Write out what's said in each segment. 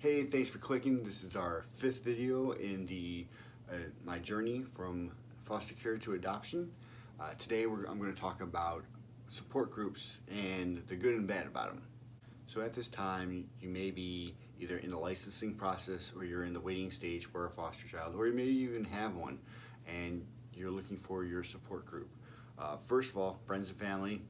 Hey, thanks for clicking. This is our fifth video in my journey from foster care to adoption. Today I'm going to talk about support groups and the good and bad about them. So at this time, you may be either in the licensing process or you're in the waiting stage for a foster child, or you may even have one and you're looking for your support group. First of all, friends and family,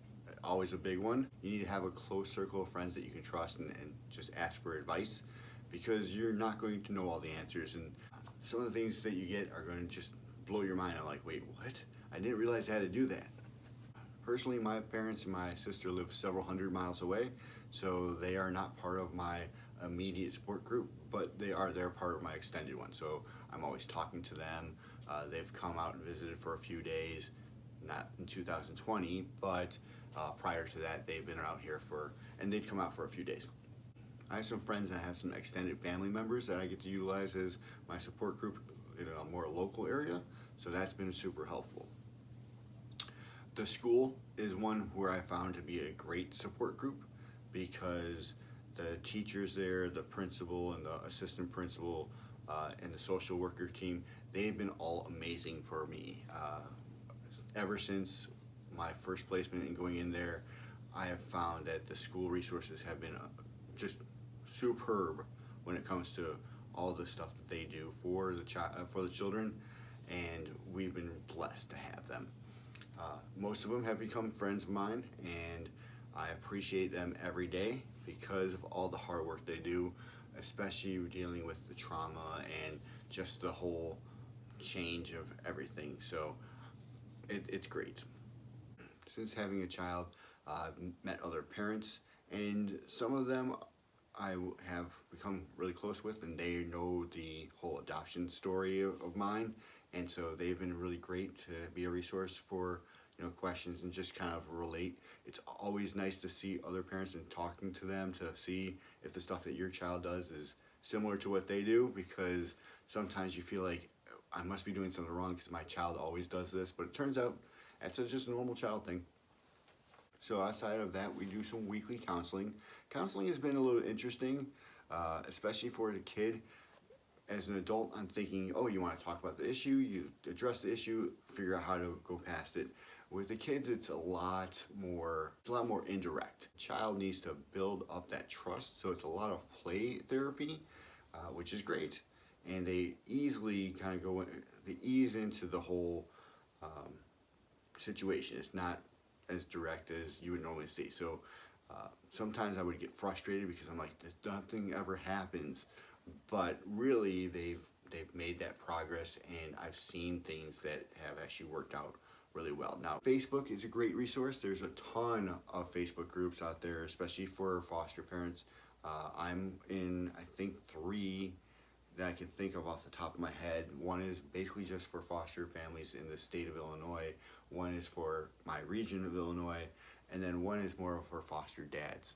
always a big one. You need to have a close circle of friends that you can trust and just ask for advice, because you're not going to know all the answers, and some of the things that you get are going to just blow your mind. I'm like, wait, what? I didn't realize I had to do that. Personally, my parents and my sister live several hundred miles away, so they are not part of my immediate support group, but they're part of my extended one. So I'm always talking to them. They've come out and visited for a few days, not in 2020, but prior to that, they've been out here and they'd come out for a few days. I have some friends and I have some extended family members that I get to utilize as my support group in a more local area, so that's been super helpful. The school is one where I found to be a great support group, because the teachers there, the principal and the assistant principal, and the social worker team, they've been all amazing for me. Ever since my first placement and going in there, I have found that the school resources have been just superb when it comes to all the stuff that they do for the children, and we've been blessed to have them. Most of them have become friends of mine, and I appreciate them every day because of all the hard work they do, especially dealing with the trauma and just the whole change of everything. So it's great. Since having a child, I've met other parents, and some of them I have become really close with, and they know the whole adoption story of mine, and so they've been really great to be a resource for questions and just kind of relate. It's always nice to see other parents and talking to them to see if the stuff that your child does is similar to what they do, because sometimes you feel like I must be doing something wrong because my child always does this, but it turns out that's just a normal child thing. So outside of that, we do some weekly counseling. Counseling has been a little interesting, especially for the kid. As an adult, I'm thinking, oh, you want to talk about the issue, you address the issue, figure out how to go past it. With the kids, it's a lot more indirect. Child needs to build up that trust, so it's a lot of play therapy, which is great. And they easily kind of they ease into the whole situation. It's not as direct as you would normally see. So sometimes I would get frustrated because I'm like, nothing ever happens, but really they've made that progress, and I've seen things that have actually worked out really well. Now, Facebook is a great resource. There's a ton of Facebook groups out there, especially for foster parents. I'm in, I think, 3 that I can think of off the top of my head. One is basically just for foster families in the state of Illinois. One is for my region of Illinois, and then one is more for foster dads.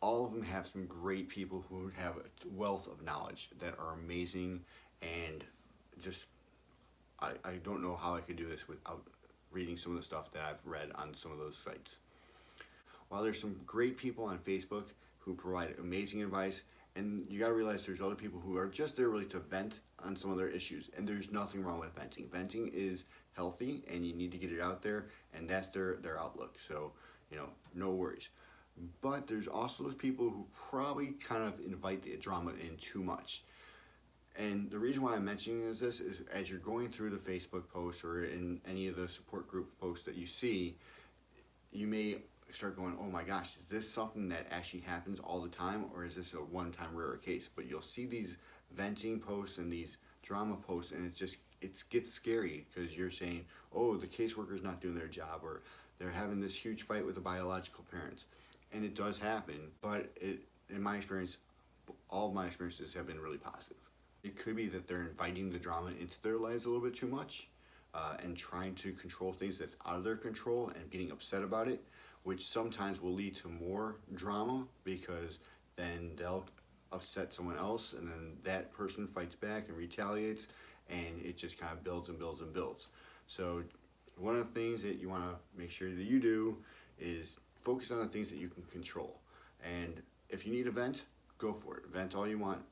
All of them have some great people who have a wealth of knowledge that are amazing, and just I don't know how I could do this without reading some of the stuff that I've read on some of those sites. While there's some great people on Facebook who provide amazing advice, and you gotta realize there's other people who are just there really to vent on some of their issues, and there's nothing wrong with venting. Venting is healthy, and you need to get it out there, and that's their outlook. So, no worries. But there's also those people who probably kind of invite the drama in too much. And the reason why I'm mentioning this is as you're going through the Facebook posts or in any of the support group posts that you see, you may start going, oh my gosh, is this something that actually happens all the time, or is this a one-time rare case? But you'll see these venting posts and these drama posts, and it gets scary, because you're saying, oh, the caseworker's not doing their job, or they're having this huge fight with the biological parents. And it does happen, but in my experience, all of my experiences have been really positive. It could be that they're inviting the drama into their lives a little bit too much, and trying to control things that's out of their control and getting upset about it, which sometimes will lead to more drama, because then they'll upset someone else, and then that person fights back and retaliates, and it just kind of builds and builds and builds. So one of the things that you want to make sure that you do is focus on the things that you can control. And if you need a vent, go for it. Vent all you want.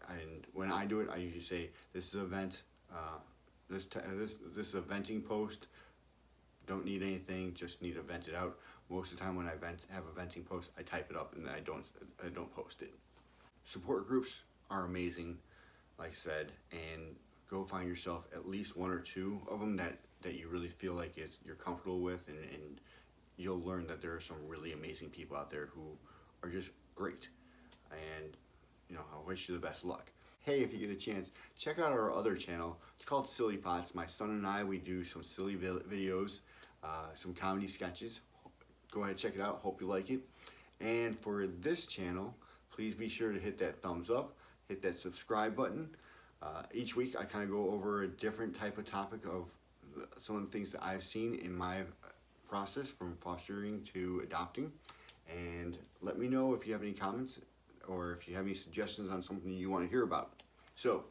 And when I do it, I usually say, this is a vent, this is a venting post. Don't need anything, just need to vent it out. Most of the time when I have a venting post, I type it up and then I don't post it. Support groups are amazing, like I said, and go find yourself at least one or two of them that you really feel like you're comfortable with, and you'll learn that there are some really amazing people out there who are just great. And I wish you the best luck. Hey, if you get a chance, check out our other channel. It's called Silly Pots. My son and I, we do some silly videos, some comedy sketches. Go ahead, check it out. Hope you like it. And for this channel, please be sure to hit that thumbs up, hit that subscribe button. Each week I kind of go over a different type of topic of some of the things that I've seen in my process from fostering to adopting. And let me know if you have any comments or if you have any suggestions on something you want to hear about. So,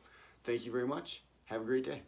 thank you very much. Have a great day.